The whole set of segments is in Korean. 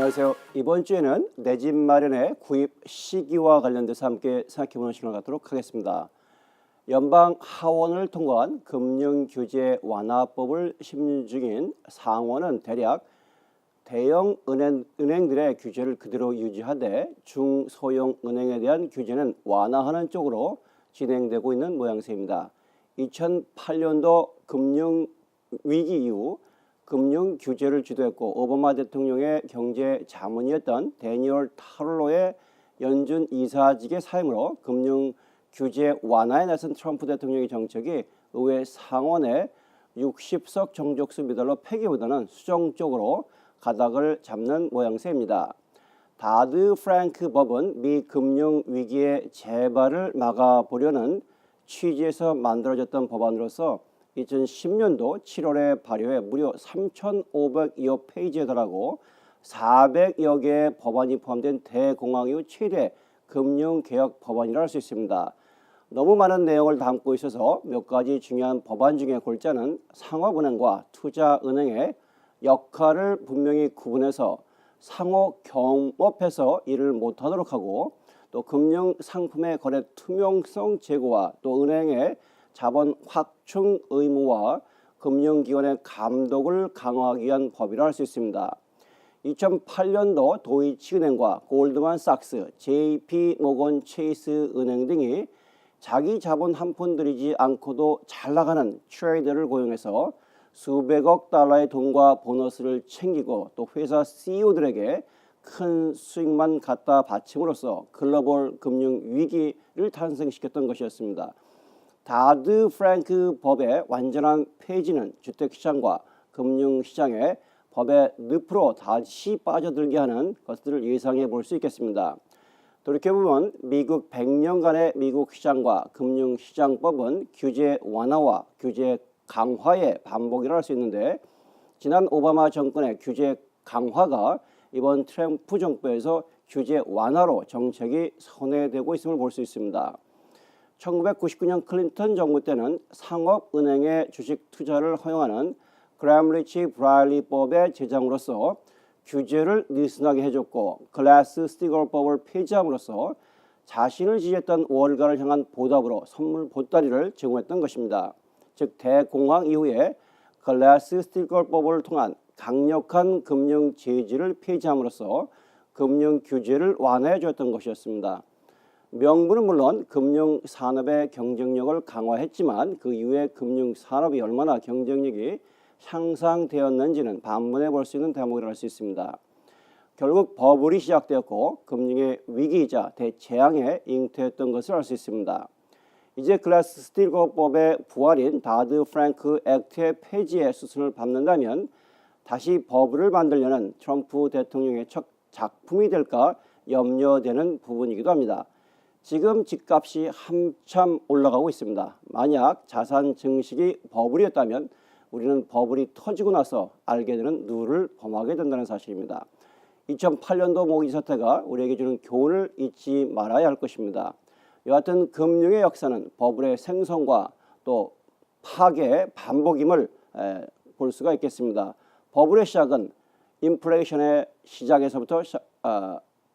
안녕하세요. 이번 주에는 내 집 마련의 구입 시기와 관련돼서 함께 생각해보는 시간을 갖도록 하겠습니다. 연방 하원을 통과한 금융규제 완화법을 심의 중인 상원은 대략 대형 은행들의 규제를 그대로 유지하되 중소형 은행에 대한 규제는 완화하는 쪽으로 진행되고 있는 모양새입니다. 2008년도 금융위기 이후 금융 규제를 주도했고 오바마 대통령의 경제 자문이었던 데니얼 타롤로의 연준 이사직의 사임으로 금융 규제 완화에 나선 트럼프 대통령의 정책이 의회 상원의 60석 정족수 미달로 폐기보다는 수정 쪽으로 가닥을 잡는 모양새입니다. 다드 프랭크 법은 미 금융 위기의 재발을 막아보려는 취지에서 만들어졌던 법안으로서 2010년도 7월에 발효해 무려 3,500여 페이지에 달하고 400여 개의 법안이 포함된 대공황 이후 최대 금융개혁 법안이라 할 수 있습니다. 너무 많은 내용을 담고 있어서 몇 가지 중요한 법안 중에 골자는 상업은행과 투자은행의 역할을 분명히 구분해서 상호 경업해서 일을 못하도록 하고 또 금융상품의 거래 투명성 제고와 또 은행의 자본 확충 의무와 금융기관의 감독을 강화하기 위한 법이라 할 수 있습니다. 2008년도 도이치은행과 골드만삭스, JP모건 체이스 은행 등이 자기 자본 한 푼 들이지 않고도 잘 나가는 트레이더를 고용해서 수백억 달러의 돈과 보너스를 챙기고 또 회사 CEO들에게 큰 수익만 갖다 바침으로써 글로벌 금융 위기를 탄생시켰던 것이었습니다. 다드 프랭크 법의 완전한 폐지는 주택시장과 금융시장에 법의 늪으로 다시 빠져들게 하는 것들을 예상해 볼 수 있겠습니다. 돌이켜보면 미국 100년간의 미국 시장과 금융시장법은 규제 완화와 규제 강화의 반복이라 할 수 있는데 지난 오바마 정권의 규제 강화가 이번 트럼프 정부에서 규제 완화로 정책이 선회되고 있음을 볼 수 있습니다. 1999년 클린턴 정부 때는 상업은행의 주식 투자를 허용하는 그램리치 브라일리법의 제정으로서 규제를 느슨하게 해줬고 글라스-스티걸법을 폐지함으로써 자신을 지지했던 월가를 향한 보답으로 선물 보따리를 제공했던 것입니다. 즉 대공황 이후에 글라스-스티걸법을 통한 강력한 금융 제지를 폐지함으로써 금융 규제를 완화해 주었던 것이었습니다. 명분은 물론 금융산업의 경쟁력을 강화했지만 그 이후에 금융산업이 얼마나 경쟁력이 향상되었는지는 반문해 볼 수 있는 대목이라 할 수 있습니다. 결국 버블이 시작되었고 금융의 위기이자 대재앙에 잉태했던 것을 알 수 있습니다. 이제 글라스-스티걸법의 부활인 다드 프랭크 액트의 폐지의 수순을 밟는다면 다시 버블을 만들려는 트럼프 대통령의 첫 작품이 될까 염려되는 부분이기도 합니다. 지금 집값이 한참 올라가고 있습니다. 만약 자산 증식이 버블이었다면 우리는 버블이 터지고 나서 알게 되는 누를 범하게 된다는 사실입니다. 2008년도 모기 사태가 우리에게 주는 교훈을 잊지 말아야 할 것입니다. 여하튼 금융의 역사는 버블의 생성과 또 파괴의 반복임을 볼 수가 있겠습니다. 버블의 시작은 인플레이션의 시작에서부터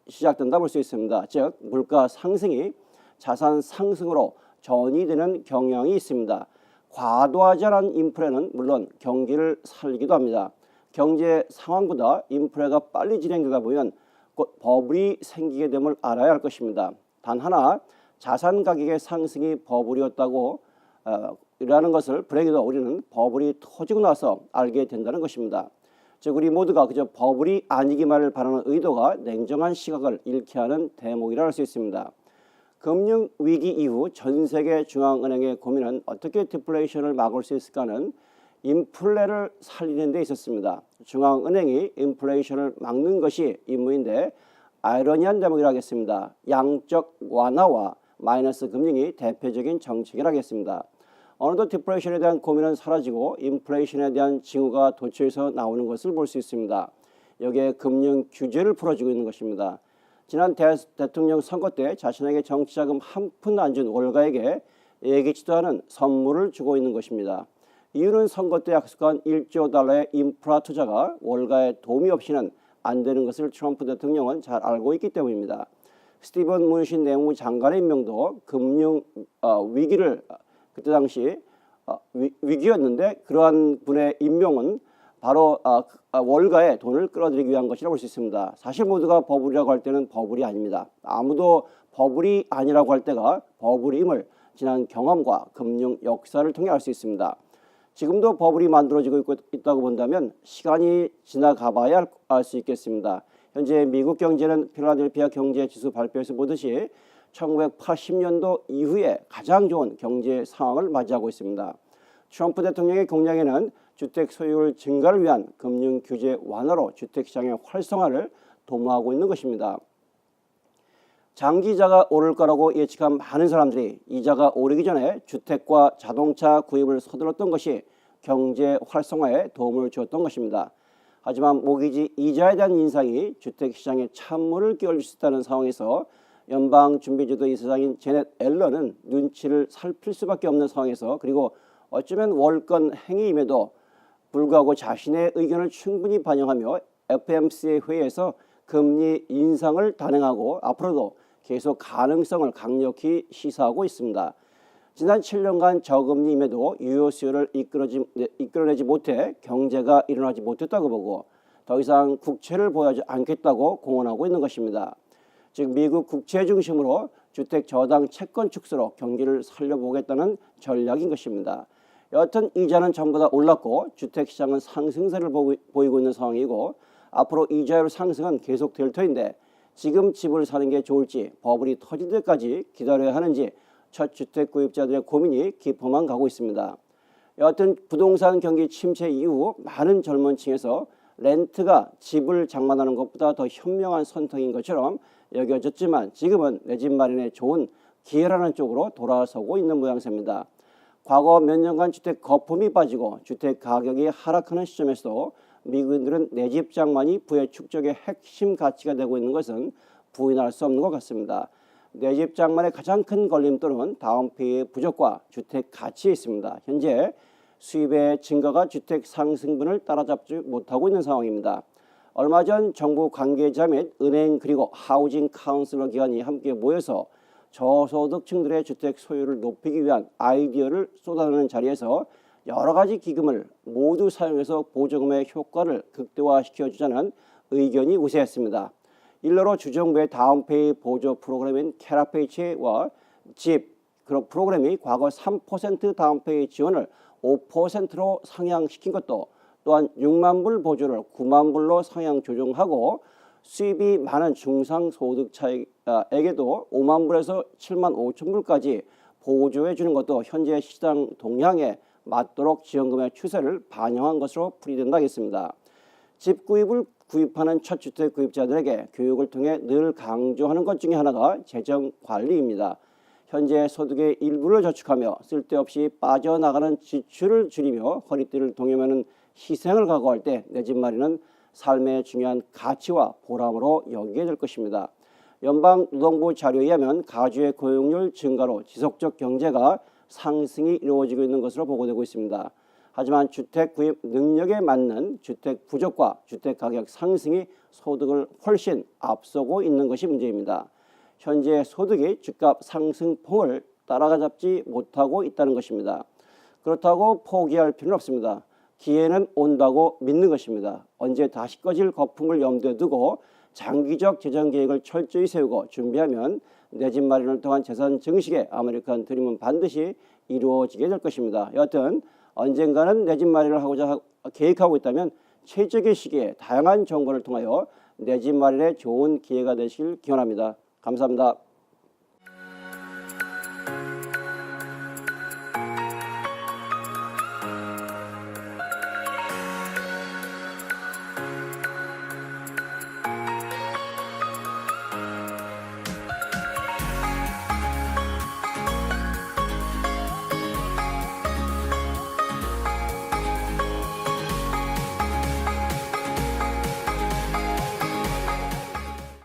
시작된다 볼 수 있습니다. 즉 물가 상승이 자산 상승으로 전이되는 경향이 있습니다. 과도하지 않은 인플레는 물론 경기를 살리기도 합니다. 경제 상황보다 인플레가 빨리 진행되다 보면 곧 버블이 생기게 됨을 알아야 할 것입니다. 단 하나 자산 가격의 상승이 버블이었다고 라는 것을 불행히도 우리는 버블이 터지고 나서 알게 된다는 것입니다. 즉 우리 모두가 그저 버블이 아니기만을 바라는 의도가 냉정한 시각을 잃게 하는 대목이라 할 수 있습니다. 금융위기 이후 전 세계 중앙은행의 고민은 어떻게 디플레이션을 막을 수 있을까는 인플레를 살리는 데 있었습니다. 중앙은행이 인플레이션을 막는 것이 임무인데 아이러니한 대목이라 하겠습니다. 양적 완화와 마이너스 금융이 대표적인 정책이라 하겠습니다. 어느덧 디플레이션에 대한 고민은 사라지고 인플레이션에 대한 징후가 도처에서 나오는 것을 볼 수 있습니다. 여기에 금융 규제를 풀어주고 있는 것입니다. 지난 대통령 선거 때 자신에게 정치자금 한 푼 안 준 월가에게 예기치도 않은 선물을 주고 있는 것입니다. 이유는 선거 때 약속한 1조 달러의 인프라 투자가 월가의 도움이 없이는 안 되는 것을 트럼프 대통령은 잘 알고 있기 때문입니다. 스티븐 문신 내무부 장관의 임명도 금융 위기를 그때 당시 위기였는데 그러한 분의 임명은 바로 월가에 돈을 끌어들이기 위한 것이라고 볼 수 있습니다. 사실 모두가 버블이라고 할 때는 버블이 아닙니다. 아무도 버블이 아니라고 할 때가 버블임을 지난 경험과 금융 역사를 통해 알 수 있습니다. 지금도 버블이 만들어지고 있다고 본다면 시간이 지나가 봐야 알 수 있겠습니다. 현재 미국 경제는 필라델피아 경제지수 발표에서 보듯이 1980년도 이후에 가장 좋은 경제 상황을 맞이하고 있습니다. 트럼프 대통령의 공약에는 주택 소유율 증가를 위한 금융 규제 완화로 주택시장의 활성화를 도모하고 있는 것입니다. 장기이자가 오를 거라고 예측한 많은 사람들이 이자가 오르기 전에 주택과 자동차 구입을 서둘렀던 것이 경제 활성화에 도움을 주었던 것입니다. 하지만 모기지 이자에 대한 인상이 주택시장에 찬물을 끼얹을 수 있다는 상황에서 연방준비제도 이사장인 제넷 앨런은 눈치를 살필 수밖에 없는 상황에서 그리고 어쩌면 월권 행위임에도 불구하고 자신의 의견을 충분히 반영하며 FMC의 회의에서 금리 인상을 단행하고 앞으로도 계속 가능성을 강력히 시사하고 있습니다. 지난 7년간 저금리임에도 유효 수요를 이끌어내지 못해 경제가 일어나지 못했다고 보고 더 이상 국채를 보유하지 않겠다고 공언하고 있는 것입니다. 즉 미국 국채 중심으로 주택 저당 채권 축소로 경기를 살려보겠다는 전략인 것입니다. 여하튼 이자는 전부 다 올랐고 주택시장은 상승세를 보이고 있는 상황이고 앞으로 이자율 상승은 계속될 터인데 지금 집을 사는 게 좋을지 버블이 터질 때까지 기다려야 하는지 첫 주택 구입자들의 고민이 깊어만 가고 있습니다. 여하튼 부동산 경기 침체 이후 많은 젊은 층에서 렌트가 집을 장만하는 것보다 더 현명한 선택인 것처럼 여겨졌지만 지금은 내 집 마련에 좋은 기회라는 쪽으로 돌아서고 있는 모양새입니다. 과거 몇 년간 주택 거품이 빠지고 주택 가격이 하락하는 시점에서도 미국인들은 내 집 장만이 부의 축적의 핵심 가치가 되고 있는 것은 부인할 수 없는 것 같습니다. 내 집 장만의 가장 큰 걸림돌은 다운페이의 부족과 주택 가치에 있습니다. 현재 수입의 증가가 주택 상승분을 따라잡지 못하고 있는 상황입니다. 얼마 전 정부 관계자 및 은행 그리고 하우징 카운슬러 기관이 함께 모여서 저소득층들의 주택 소유를 높이기 위한 아이디어를 쏟아내는 자리에서 여러 가지 기금을 모두 사용해서 보조금의 효과를 극대화시켜주자는 의견이 우세했습니다. 일러로 주정부의 다운페이 보조 프로그램인 캐라페이치와 집 그런 프로그램이 과거 3% 다운페이 지원을 5%로 상향시킨 것도 또한 6만 불 보조를 9만 불로 상향 조정하고 수입이 많은 중상소득자에게도 5만 불에서 7만 5천 불까지 보조해 주는 것도 현재 시장 동향에 맞도록 지원금의 추세를 반영한 것으로 풀이된다겠습니다. 집 구입을 구입하는 첫 주택 구입자들에게 교육을 통해 늘 강조하는 것 중에 하나가 재정 관리입니다. 현재 소득의 일부를 저축하며 쓸데없이 빠져나가는 지출을 줄이며 허리띠를 동여매는 희생을 각오할 때 내 집 마련은 삶의 중요한 가치와 보람으로 여기게 될 것입니다. 연방노동부 자료에 의하면 가주의 고용률 증가로 지속적 경제가 상승이 이루어지고 있는 것으로 보고되고 있습니다. 하지만 주택 구입 능력에 맞는 주택 부족과 주택 가격 상승이 소득을 훨씬 앞서고 있는 것이 문제입니다. 현재 소득이 집값 상승폭을 따라잡지 못하고 있다는 것입니다. 그렇다고 포기할 필요는 없습니다. 기회는 온다고 믿는 것입니다. 언제 다시 꺼질 거품을 염두에 두고 장기적 재정 계획을 철저히 세우고 준비하면 내 집 마련을 통한 재산 증식의 아메리칸 드림은 반드시 이루어지게 될 것입니다. 여하튼 언젠가는 내 집 마련을 하고자 계획하고 있다면 최적의 시기에 다양한 정보를 통하여 내 집 마련에 좋은 기회가 되시길 기원합니다. 감사합니다.